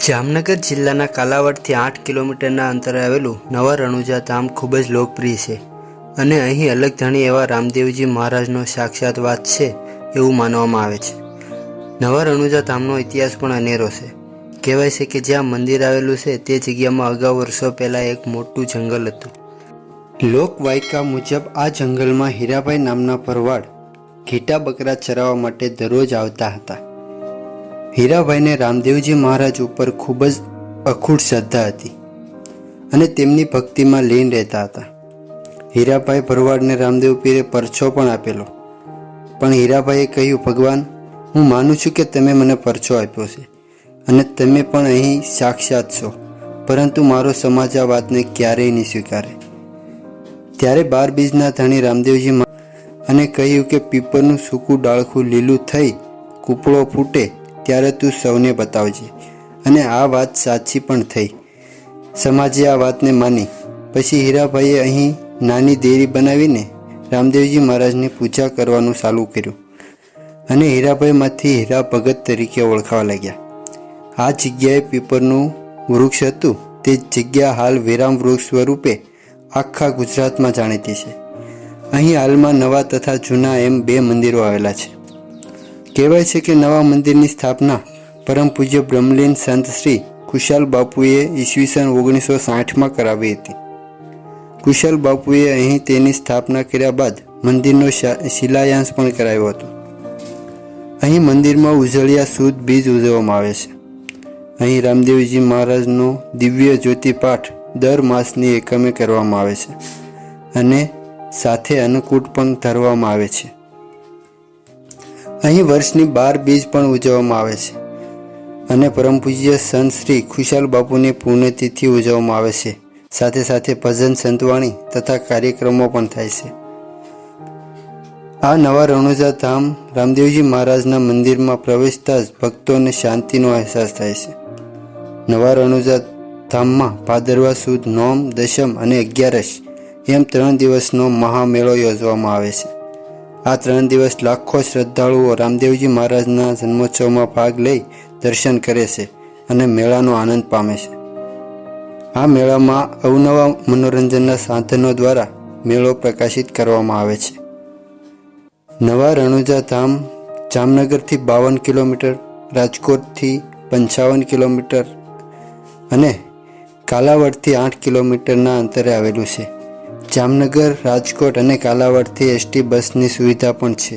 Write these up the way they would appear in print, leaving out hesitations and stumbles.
જામનગર જિલ્લાના કાલાવડથી 8 કિલોમીટરના અંતરે આવેલું નવા રણુજા ધામ ખૂબ જ લોકપ્રિય છે અને અહીં અલગધણી એવા રામદેવજી મહારાજનો સાક્ષાત વાસ છે એવું માનવામાં આવે છે। નવા રણુજા ધામનો ઇતિહાસ પણ અનેરો છે। કહેવાય છે કે જ્યાં મંદિર આવેલું છે તે જગ્યામાં અગાઉ વર્ષો પહેલાં એક મોટું જંગલ હતું। લોકવાયકા મુજબ આ જંગલમાં હીરાભાઈ નામના ભરવાડ ઘેટા બકરા ચરાવવા માટે દરરોજ આવતા હતા। હીરાભાઈને રામદેવજી મહારાજ ઉપર ખૂબ જ અખૂટ શ્રદ્ધા હતી અને તેમની ભક્તિમાં લીન રહેતા હતા। હીરાભાઈ ભરવાડને રામદેવ પીરે પરછો પણ આપેલો, પણ હીરાભાઈએ કહ્યું, ભગવાન, હું માનું છું કે તમે મને પરછો આપ્યો છે અને તમે પણ અહીં સાક્ષાત છો, પરંતુ મારો સમાજ આ વાતને ક્યારેય નહીં સ્વીકારે। ત્યારે 12 બીજના ધણી રામદેવજી અને કહ્યું કે પીપળનું સૂકું ડાળખું લીલું થઈ કૂપળો ફૂટે ત્યારે તું સૌને બતાવજે, અને આ વાત સાચી પણ થઈ। સમાજે આ વાતને માની। પછી હીરાભાઈએ અહીં નાની દેરી બનાવીને રામદેવજી મહારાજની પૂજા કરવાનું ચાલુ કર્યું અને હીરાભાઈમાંથી હીરા ભગત તરીકે ઓળખાવા લાગ્યા। આ જગ્યાએ પીપળનું વૃક્ષ હતું તે જગ્યા હાલ વિરામ વૃક્ષ સ્વરૂપે આખા ગુજરાતમાં જાણીતી છે। અહીં હાલમાં નવા તથા જૂના એમ 2 મંદિરો આવેલા છે। કહેવાય છે કે નવા મંદિરની સ્થાપના પરમ પૂજ્ય બ્રહ્મલીન સંત શ્રી ખુશાલ બાપુએ ઈસવીસન 1960માં કરાવી હતી। ખુશાલ બાપુએ અહીં તેની સ્થાપના કર્યા બાદ મંદિરનો શિલાન્યાસ પણ કરાવ્યો હતો। અહીં મંદિરમાં ઉજળિયા સુદ બીજ ઉજવવામાં આવે છે। અહીં રામદેવજી મહારાજનો દિવ્ય જ્યોતિ પાઠ દર માસની એકમે કરવામાં આવે છે અને સાથે અન્નકૂટ પણ ધરવામાં આવે છે। અહીં વર્ષની 12 બીજ પણ ઉજવવામાં આવે છે અને પરમ પૂજ્ય સંત શ્રી ખુશાલ બાપુની પુણ્યતિથિ ઉજવવામાં આવે છે। સાથે સાથે ભજન સંતવાણી તથા કાર્યક્રમો પણ થાય છે। આ નવા રણુજા ધામ રામદેવજી મહારાજના મંદિરમાં પ્રવેશતા જ ભક્તોને શાંતિનો અહેસાસ થાય છે। નવા રણુજા ધામમાં ભાદરવા સુદ નોમ, દશમ અને 11 એમ 3 દિવસનો મહામેળો યોજવામાં આવે છે। આ 3 દિવસ લાખો શ્રદ્ધાળુઓ રામદેવજી મહારાજના જન્મોત્સવમાં ભાગ લઈ દર્શન કરે છે અને મેળાનો આનંદ પામે છે। આ મેળામાં અવનવા મનોરંજનના સાધનો દ્વારા મેળો પ્રકાશિત કરવામાં આવે છે। નવા રણુજા ધામ જામનગરથી 52 કિલોમીટર, રાજકોટથી 55 કિલોમીટર અને કાલાવડથી 8 કિલોમીટરના અંતરે આવેલું છે। જામનગર, રાજકોટ અને કાલાવડથી એસટી બસની સુવિધા પણ છે।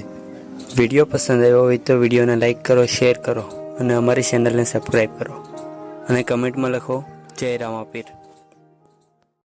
વિડીયો પસંદ આવ્યો હોય તો વિડીયોને લાઈક કરો, શેર કરો અને અમારી ચેનલને સબસ્ક્રાઈબ કરો અને કમેન્ટમાં લખો જય રામાપીર।